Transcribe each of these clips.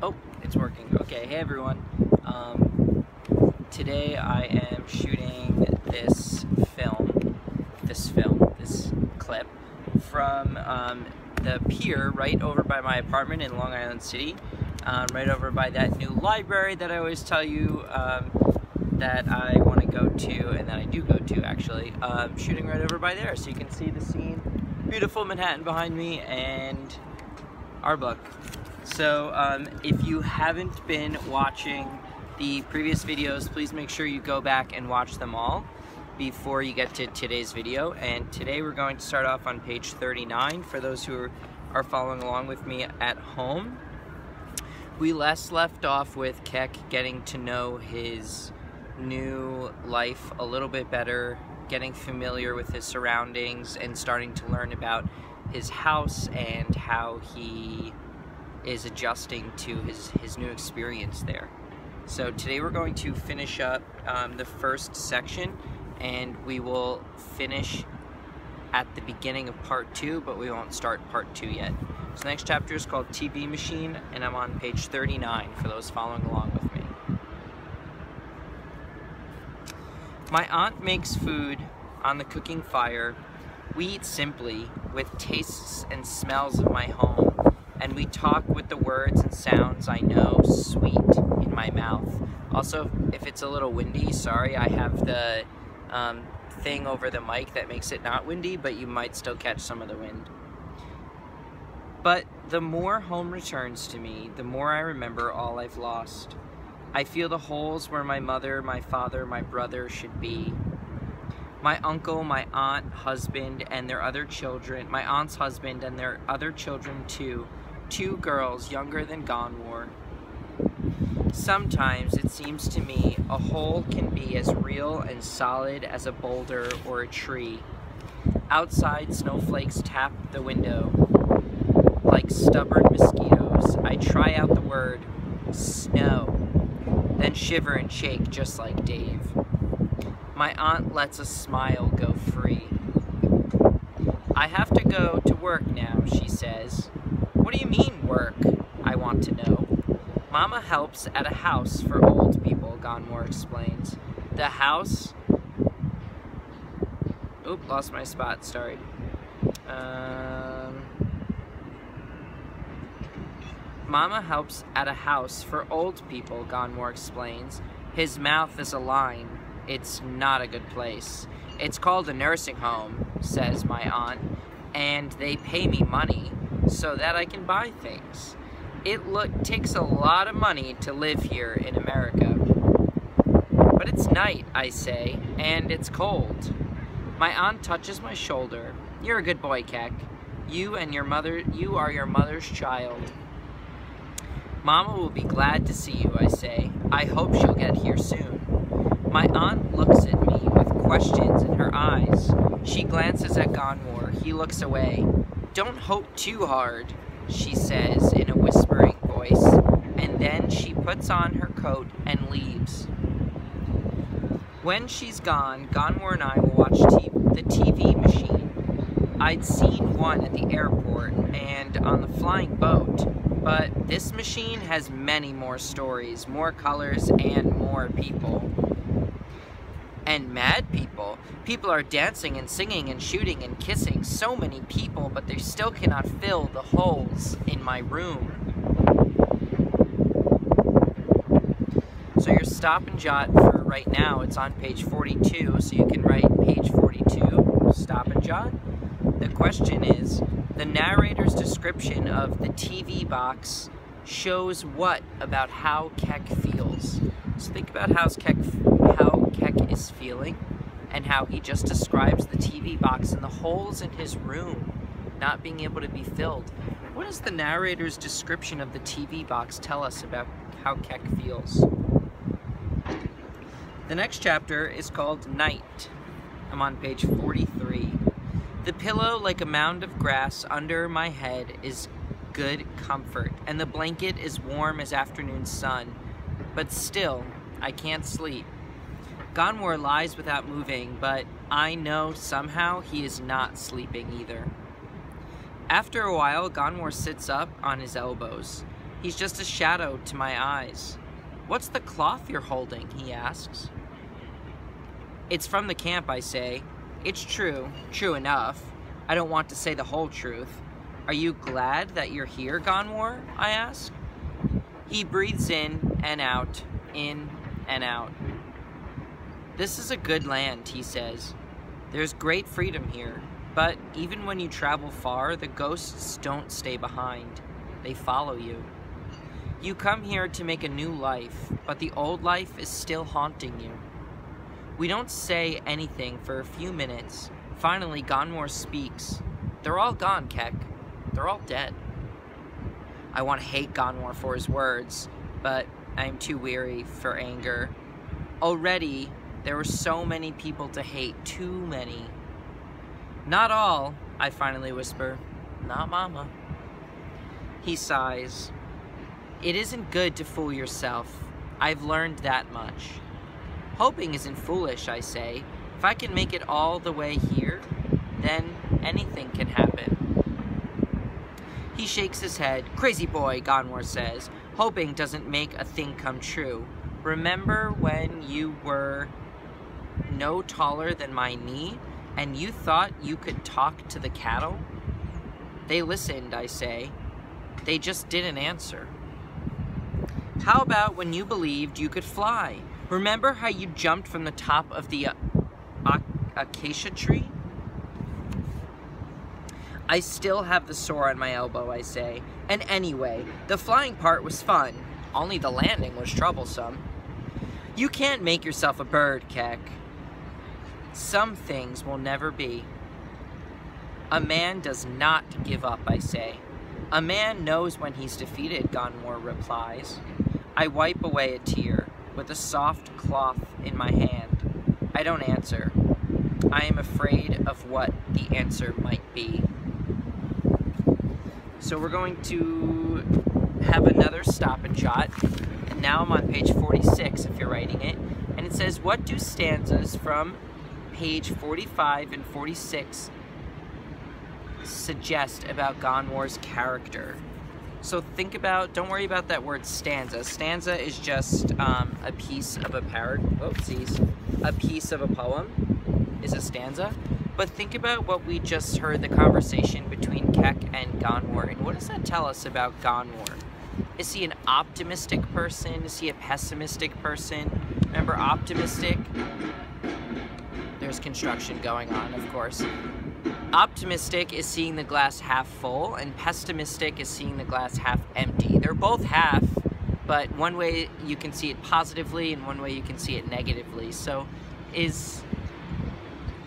Oh, it's working. Okay, hey everyone. Today I am shooting this clip from the pier right over by my apartment in Long Island City, right over by that new library that I always tell you that I want to go to, and that I do go to actually. Shooting right over by there, so you can see the scene. Beautiful Manhattan behind me and our book. So if you haven't been watching the previous videos, please make sure you go back and watch them all before you get to today's video. And today we're going to start off on page 39 for those who are following along with me at home. We last left off with Keck getting to know his new life a little bit better, getting familiar with his surroundings, and starting to learn about his house and how he is adjusting to his new experience there. So today we're going to finish up the first section, and we will finish at the beginning of part 2, but we won't start part 2 yet. So the next chapter is called TV Machine, and I'm on page 39 for those following along with me. My aunt makes food on the cooking fire. We eat simply, with tastes and smells of my home, and we talk with the words and sounds I know, sweet in my mouth. Also, if it's a little windy, sorry, I have the thing over the mic that makes it not windy, but you might still catch some of the wind. But the more home returns to me, the more I remember all I've lost. I feel the holes where my mother, my father, my brother should be. My uncle, my aunt, husband, and their other children, my aunt's husband and their other children too, 2 girls younger than Gonwar. Sometimes it seems to me a hole can be as real and solid as a boulder or a tree. Outside, snowflakes tap the window like stubborn mosquitoes. I try out the word, snow, then shiver and shake just like Dave. My aunt lets a smile go free. I have to go to work now, she says. What do you mean, work? I want to know. Mama helps at a house for old people, Gonwar explains. The house... Oop, lost my spot, sorry. Mama helps at a house for old people, Gonwar explains. His mouth is a line. It's not a good place. It's called a nursing home, says my aunt, and they pay me money so that I can buy things. It takes a lot of money to live here in America. But it's night, I say, and it's cold. My aunt touches my shoulder. You're a good boy, Keck. You are your mother's child. Mama will be glad to see you, I say. I hope she'll get here soon. My aunt looks at me with questions in her eyes. She glances at Gonwar. He looks away. Don't hope too hard, she says in a whispering voice, and then she puts on her coat and leaves. When she's gone, Gonwar and I will watch the TV machine. I'd seen one at the airport and on the flying boat, but this machine has many more stories, more colors, and more people. And mad people. People are dancing and singing and shooting and kissing. So many people, but they still cannot fill the holes in my room. So your stop and jot for right now, it's on page 42, so you can write page 42, stop and jot. The question is, the narrator's description of the TV box shows what about how Keck feels? So think about how Keck is feeling, and how he just describes the TV box and the holes in his room not being able to be filled. What does the narrator's description of the TV box tell us about how Keck feels? The next chapter is called Night. I'm on page 43. The pillow, like a mound of grass under my head, is good comfort, and the blanket is warm as afternoon sun, but still, I can't sleep. Gonwar lies without moving, but I know somehow he is not sleeping either. After a while, Gonwar sits up on his elbows. He's just a shadow to my eyes. What's the cloth you're holding, he asks. It's from the camp, I say. It's true enough. I don't want to say the whole truth. Are you glad that you're here, Gonwar? I ask. He breathes in and out, in and out. This is a good land, he says. There's great freedom here, but even when you travel far, the ghosts don't stay behind. They follow you. You come here to make a new life, but the old life is still haunting you. We don't say anything for a few minutes. Finally, Gonwar speaks. They're all gone, Kek. They're all dead. I want to hate Gonwar for his words, but I am too weary for anger. Already, there were so many people to hate, too many. Not all, I finally whisper. Not Mama. He sighs. It isn't good to fool yourself. I've learned that much. Hoping isn't foolish, I say. If I can make it all the way here, then anything can happen. He shakes his head. Crazy boy, Gonwar says. Hoping doesn't make a thing come true. Remember when you were no taller than my knee, and you thought you could talk to the cattle? They listened, I say. They just didn't answer. How about when you believed you could fly? Remember how you jumped from the top of the acacia tree? I still have the sore on my elbow, I say. And anyway, the flying part was fun. Only the landing was troublesome. You can't make yourself a bird, Kek. Some things will never be. A man does not give up, I say. A man knows when he's defeated, Gonwar replies. I wipe away a tear with a soft cloth in my hand. I don't answer. I am afraid of what the answer might be. So we're going to have another stop and jot. And now I'm on page 46 if you're writing it. And it says, what do stanzas from page 45 and 46 suggest about Gonwar's character? So think about, don't worry about that word stanza. Stanza is just a piece of a a piece of a poem is a stanza. But think about what we just heard, the conversation between Kek and Gonwar. And what does that tell us about Gonwar? Is he an optimistic person? Is he a pessimistic person? Remember, optimistic, there's construction going on, of course. Optimistic is seeing the glass half full, and pessimistic is seeing the glass half empty. They're both half, but one way you can see it positively and one way you can see it negatively. So is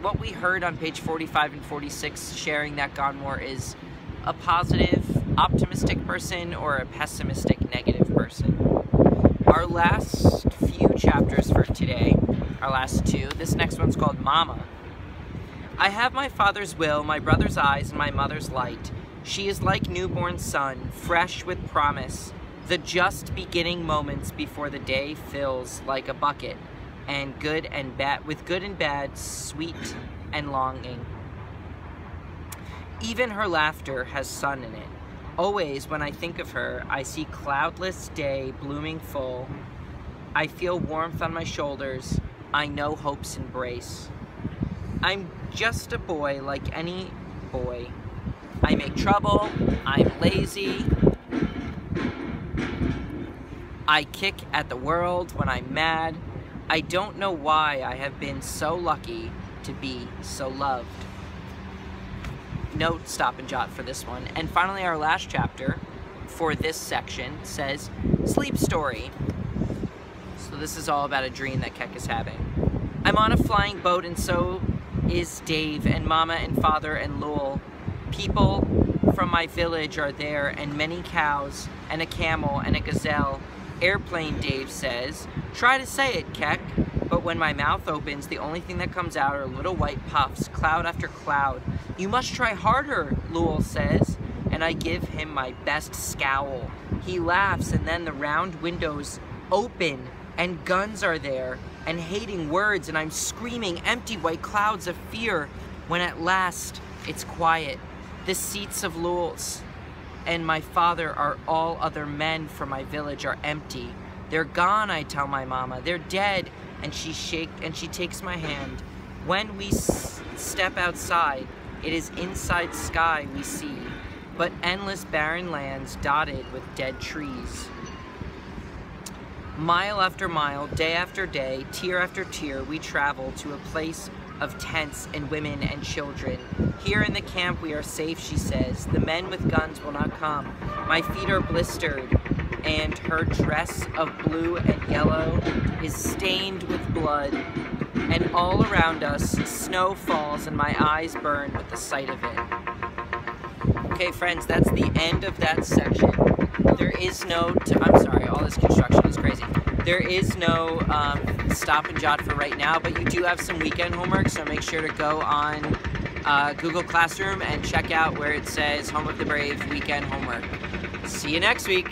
what we heard on page 45 and 46 sharing that Gonwar is a positive, optimistic person or a pessimistic, negative person? Our last few chapters for today, our last two, this next one's called Mama. I have my father's will, my brother's eyes, and my mother's light. She is like newborn sun, fresh with promise, the just beginning moments before the day fills like a bucket, and good and bad, with good and bad, sweet and longing. Even her laughter has sun in it. Always when I think of her, I see cloudless day blooming full. I feel warmth on my shoulders. I know hope's embrace. I'm just a boy like any boy. I make trouble, I'm lazy. I kick at the world when I'm mad. I don't know why I have been so lucky to be so loved. Note, stop and jot for this one. And finally, our last chapter for this section says, Sleep Story. So this is all about a dream that Kek is having. I'm on a flying boat and so is Dave and Mama and Father and Lowell. People from my village are there and many cows and a camel and a gazelle. Airplane, Dave says. Try to say it, Kek. But when my mouth opens, the only thing that comes out are little white puffs, cloud after cloud. You must try harder, Lowell says. And I give him my best scowl. He laughs and then the round windows open and guns are there and hating words and I'm screaming empty white clouds of fear when at last it's quiet. The seats of Lowell's and my father are all other men from my village are empty. They're gone, I tell my mama. They're dead. And she takes my hand. When we step outside, it is inside sky we see, but endless barren lands dotted with dead trees. Mile after mile, day after day, tier after tier, we travel to a place of tents and women and children. Here in the camp we are safe, she says. The men with guns will not come. My feet are blistered, and her dress of blue and yellow is stained with blood. And all around us, snow falls and my eyes burn with the sight of it. Okay, friends, that's the end of that section. There is no, I'm sorry, all this construction is crazy. There is no stop and jot for right now, but you do have some weekend homework, so make sure to go on Google Classroom and check out where it says Home of the Brave weekend homework. See you next week.